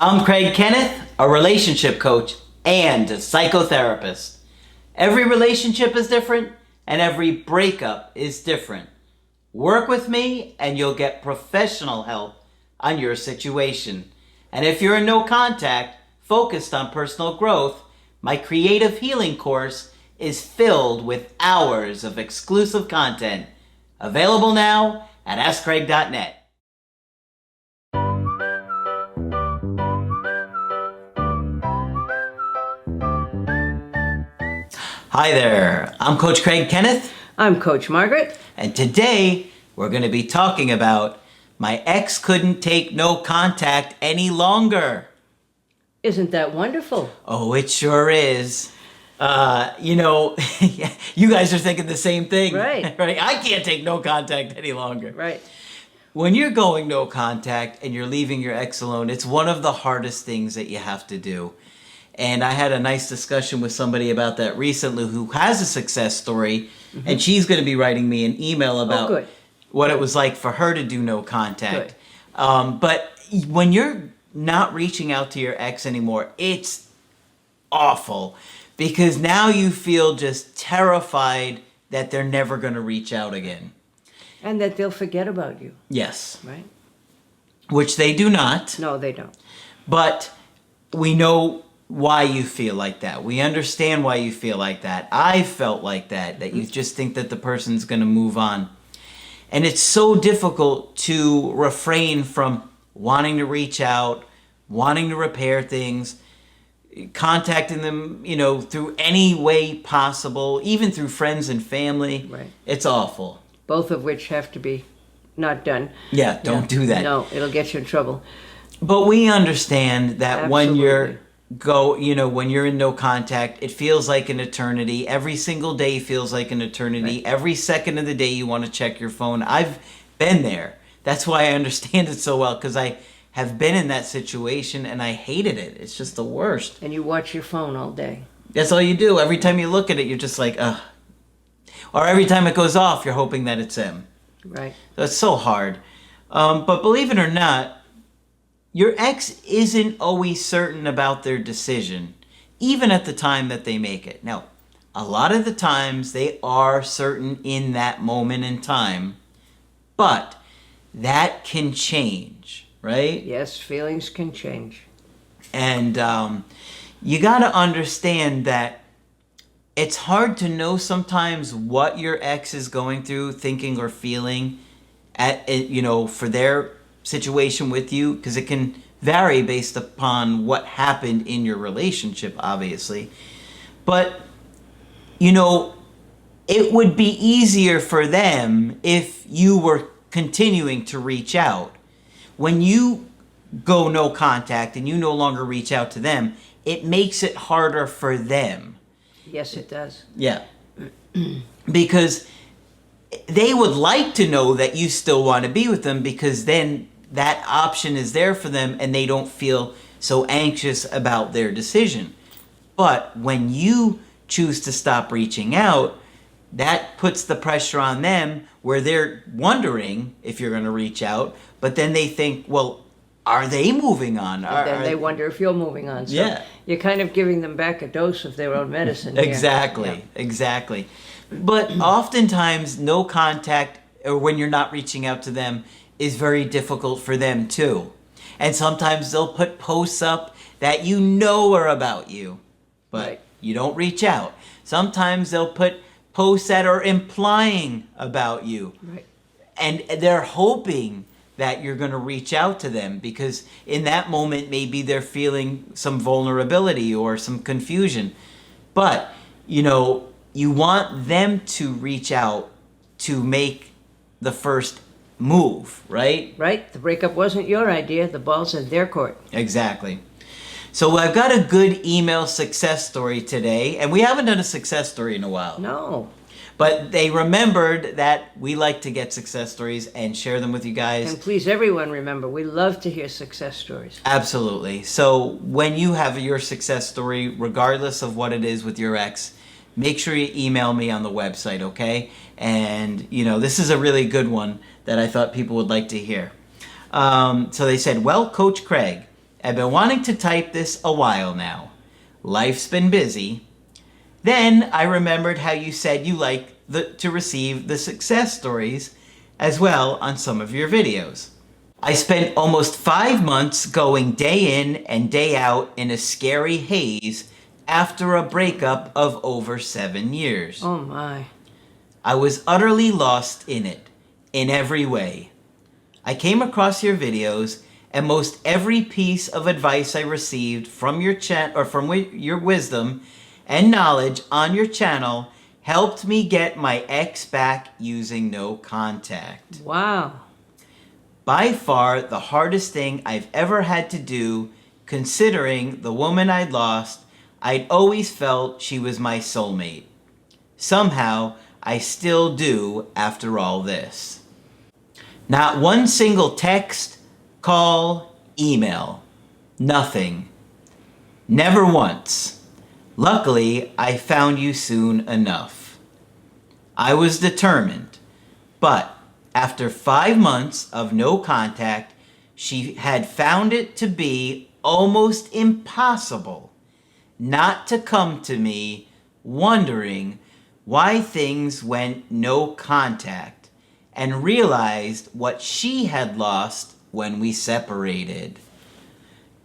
I'm Craig Kenneth, a relationship coach and a psychotherapist. Every relationship is different and every breakup is different. Work with me and you'll get professional help on your situation. And if you're in no contact, focused on personal growth, my creative healing course is filled with hours of exclusive content. Available now at AskCraig.net. Hi there, I'm Coach Craig Kenneth. I'm Coach Margaret. And today we're going to be talking about my ex couldn't take no contact any longer. Isn't that wonderful? Oh, it sure is. You guys are thinking the same thing. Right. Right? I can't take no contact any longer. Right. When you're going no contact and you're leaving your ex alone, it's one of the hardest things that you have to do. And I had a nice discussion with somebody about that recently who has a success story, and she's going to be writing me an email about what it was like for her to do no contact. But when you're not reaching out to your ex anymore, it's awful because now you feel just terrified that they're never going to reach out again. And that they'll forget about you. Yes. Right? Which they do not. No, they don't. But we know why you feel like that. We understand why you feel like that. I felt like that you just think that the person's going to move on. And it's so difficult to refrain from wanting to reach out, wanting to repair things, contacting them, through any way possible, even through friends and family. Right. It's awful. Both of which have to be not done. Yeah, don't do that. No, it'll get you in trouble. But we understand that when Absolutely. when you're in no contact, it feels like an eternity. Every single day feels like an eternity. Right. Every second of the day you want to check your phone. I've been there. That's why I understand it so well, because I have been in that situation and I hated it. It's just the worst. And you watch your phone all day. That's all you do. Every time you look at it, you're just like, ugh. Or every time it goes off, you're hoping that it's them. Right. So it's so hard. But believe it or not, your ex isn't always certain about their decision, even at the time that they make it. Now, a lot of the times they are certain in that moment in time, but that can change, right? Yes, feelings can change. And you got to understand that it's hard to know sometimes what your ex is going through, thinking or feeling for their situation with you, because it can vary based upon what happened in your relationship, obviously. But it would be easier for them if you were continuing to reach out. When you go no contact and you no longer reach out to them, it makes it harder for them. Yes, it does. Yeah. Because they would like to know that you still want to be with them, because then that option is there for them and they don't feel so anxious about their decision. But when you choose to stop reaching out, that puts the pressure on them where they're wondering if you're going to reach out, but then they think, well, are they moving on? And then they wonder if you're moving on. So Yeah. you're kind of giving them back a dose of their own medicine here. Exactly. But oftentimes, no contact, or when you're not reaching out to them, is very difficult for them too. And sometimes they'll put posts up that are about you, but you don't reach out. Sometimes they'll put posts that are implying about you. Right. And they're hoping that you're going to reach out to them, because in that moment, maybe they're feeling some vulnerability or some confusion. But, you want them to reach out to make the first move, right? Right. The breakup wasn't your idea. The ball's in their court. Exactly. So I've got a good email success story today, and we haven't done a success story in a while. No. But they remembered that we like to get success stories and share them with you guys. And please, everyone, remember, we love to hear success stories. Absolutely. So when you have your success story, regardless of what it is with your ex, make sure you email me on the website, okay? And, this is a really good one that I thought people would like to hear. So they said, well, Coach Craig, I've been wanting to type this a while now. Life's been busy. Then I remembered how you said you like to receive the success stories as well on some of your videos. I spent almost 5 months going day in and day out in a scary haze after a breakup of over 7 years. Oh my. I was utterly lost in it, in every way. I came across your videos, and most every piece of advice I received from your your wisdom and knowledge on your channel helped me get my ex back using no contact. Wow. By far the hardest thing I've ever had to do, considering the woman I'd lost, I'd always felt she was my soulmate. Somehow, I still do after all this. Not one single text, call, email. Nothing. Never once. Luckily, I found you soon enough. I was determined, but after 5 months of no contact, she had found it to be almost impossible not to come to me wondering why things went no contact, and realized what she had lost when we separated.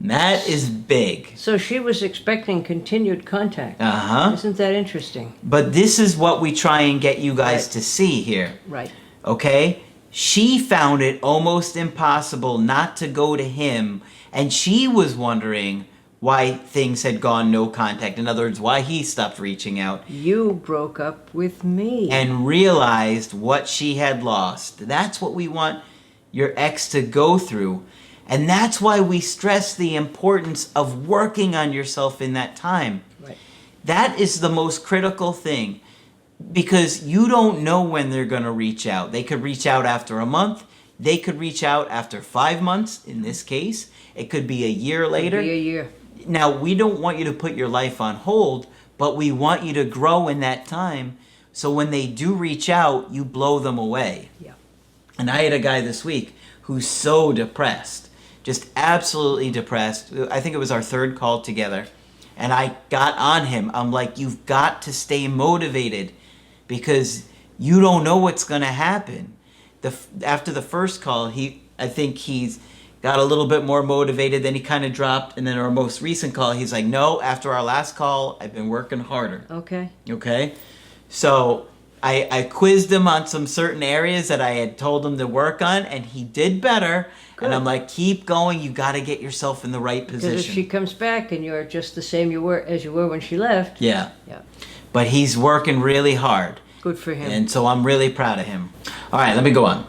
That is big. So she was expecting continued contact. Uh-huh. Isn't that interesting? But this is what we try and get you guys Right. to see here. Right. Okay? She found it almost impossible not to go to him, and she was wondering why things had gone no contact. In other words, why he stopped reaching out, You broke up with me. and realized what she had lost. That's what we want your ex to go through. And that's why we stress the importance of working on yourself in that time. Right. That is the most critical thing, because you don't know when they're going to reach out. They could reach out after a month. They could reach out after 5 months, in this case. It could be a year later. Be a year. Now, we don't want you to put your life on hold, but we want you to grow in that time, so when they do reach out, you blow them away. Yeah. And I had a guy this week who's so depressed, just absolutely depressed. I think it was our third call together. And I got on him. I'm like, you've got to stay motivated, because you don't know what's going to happen. After the first call, I think he's got a little bit more motivated, then he kind of dropped. And then our most recent call, he's like, no, after our last call, I've been working harder. Okay. Okay? So I quizzed him on some certain areas that I had told him to work on, and he did better. Good. And I'm like, keep going. You got to get yourself in the right position. Because if she comes back and you're just the same you were when she left. Yeah. Yeah. But he's working really hard. Good for him. And so I'm really proud of him. All right, let me go on.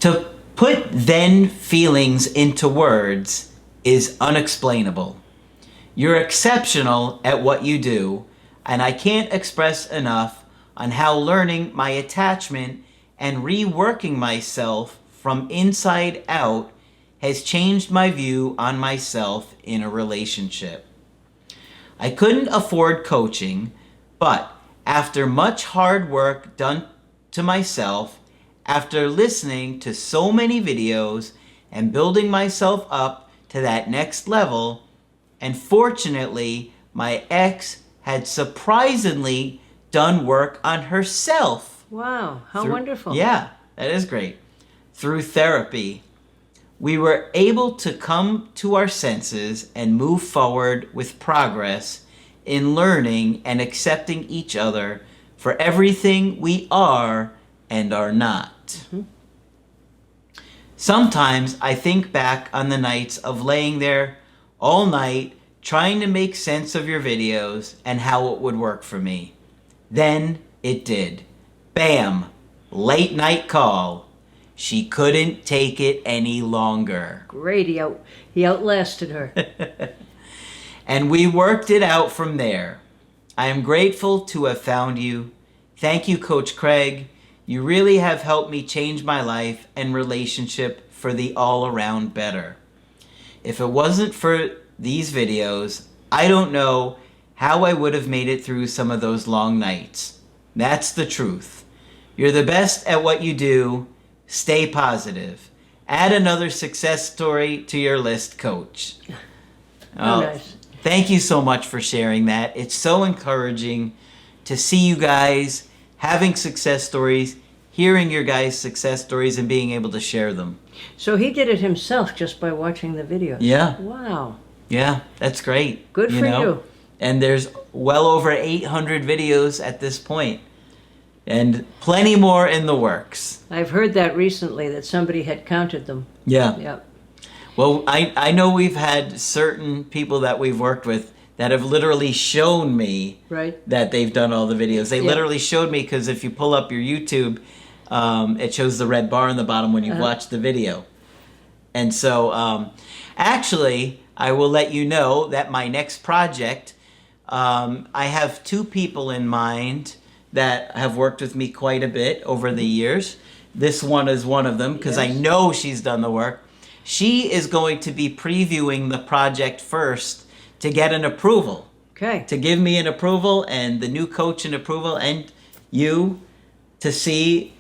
To put then feelings into words is unexplainable. You're exceptional at what you do, and I can't express enough on how learning my attachment and reworking myself from inside out has changed my view on myself in a relationship. I couldn't afford coaching, but after much hard work done to myself, after listening to so many videos and building myself up to that next level, and fortunately, my ex had surprisingly done work on herself. Wow, how wonderful. Yeah, that is great. Through therapy, we were able to come to our senses and move forward with progress in learning and accepting each other for everything we are and are not. Mm-hmm. Sometimes I think back on the nights of laying there all night trying to make sense of your videos and how it would work for me. Then it did. Bam! Late night call. She couldn't take it any longer. Great, he outlasted her. And we worked it out from there. I am grateful to have found you. Thank you, Coach Craig. You really have helped me change my life and relationship for the all-around better. If it wasn't for these videos, I don't know how I would have made it through some of those long nights. That's the truth. You're the best at what you do. Stay positive. Add another success story to your list, Coach. Oh, nice. Thank you so much for sharing that. It's so encouraging to see you guys having success stories, hearing your guys' success stories, and being able to share them. So he did it himself just by watching the videos. Yeah. Wow. Yeah, that's great. Good for you. And there's well over 800 videos at this point, and plenty more in the works. I've heard that recently, that somebody had counted them. Yeah. Yep. Well, I know we've had certain people that we've worked with that have literally shown me Right. that they've done all the videos. They Yeah. literally showed me, because if you pull up your YouTube, it shows the red bar in the bottom when you've watched the video. And so, actually, I will let you know that my next project, I have 2 people in mind that have worked with me quite a bit over the years. This one is one of them, because I Yes. know she's done the work. She is going to be previewing the project first to get an approval, Okay. to give me an approval and the new coach an approval, and you to see,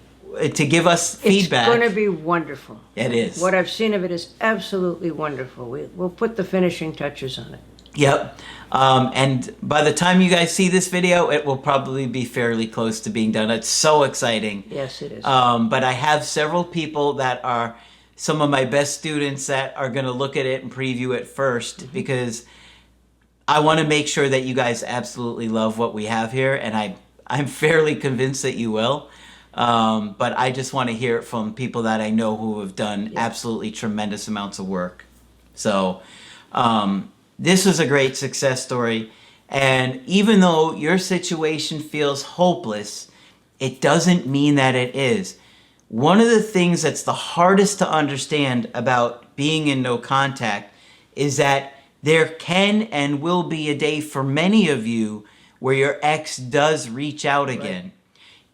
to give us feedback. It's going to be wonderful. It is. What I've seen of it is absolutely wonderful. We'll put the finishing touches on it. Yep. And by the time you guys see this video, it will probably be fairly close to being done. It's so exciting. Yes, it is. But I have several people that are some of my best students that are going to look at it and preview it first, because I want to make sure that you guys absolutely love what we have here, and I'm fairly convinced that you will. But I just want to hear it from people that I know who have done absolutely tremendous amounts of work. So this was a great success story. And even though your situation feels hopeless, it doesn't mean that it is. One of the things that's the hardest to understand about being in no contact is that there can and will be a day for many of you where your ex does reach out again.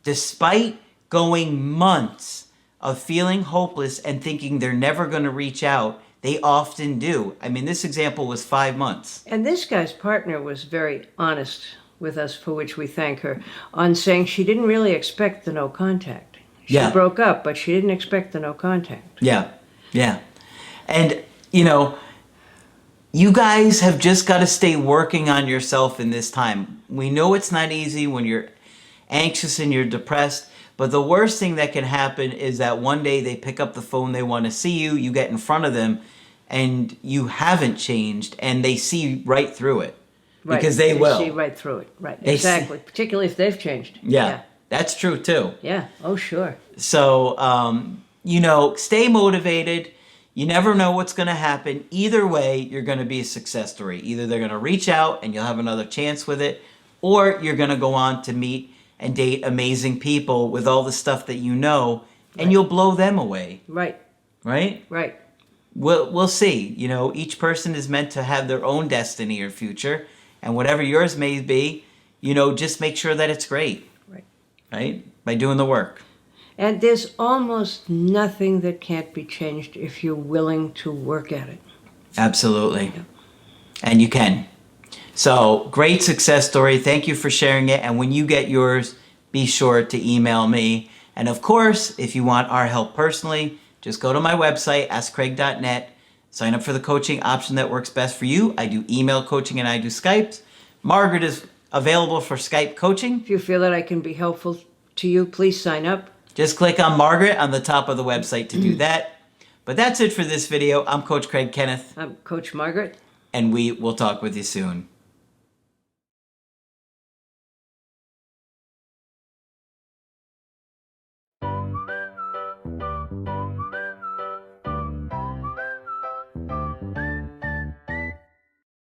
Despite going months of feeling hopeless and thinking they're never going to reach out, they often do. I mean, this example was 5 months. And this guy's partner was very honest with us, for which we thank her, on saying she didn't really expect the no contact. She broke up, but she didn't expect the no contact. Yeah, yeah. And, you guys have just got to stay working on yourself in this time. We know it's not easy when you're anxious and you're depressed, but the worst thing that can happen is that one day they pick up the phone, they want to see you, you get in front of them, and you haven't changed, and they see right through it. Right. Because they will. See right through it. Right. They Exactly. Particularly if they've changed. Yeah, that's true too. Yeah. Oh, sure. So, stay motivated. You never know what's going to happen. Either way, you're going to be a success story. Either they're going to reach out and you'll have another chance with it, or you're going to go on to meet and date amazing people with all the stuff that you know, and you'll blow them away. Right. Right? Right. We'll see. Each person is meant to have their own destiny or future, and whatever yours may be, just make sure that it's great. Right. Right? By doing the work. And there's almost nothing that can't be changed if you're willing to work at it. Absolutely. And you can. So, great success story. Thank you for sharing it. And when you get yours, be sure to email me. And of course, if you want our help personally, just go to my website, askcraig.net, sign up for the coaching option that works best for you. I do email coaching and I do Skypes. Margaret is available for Skype coaching. If you feel that I can be helpful to you, please sign up. Just click on Margaret on the top of the website to do that. But that's it for this video. I'm Coach Craig Kenneth. I'm Coach Margaret. And we will talk with you soon.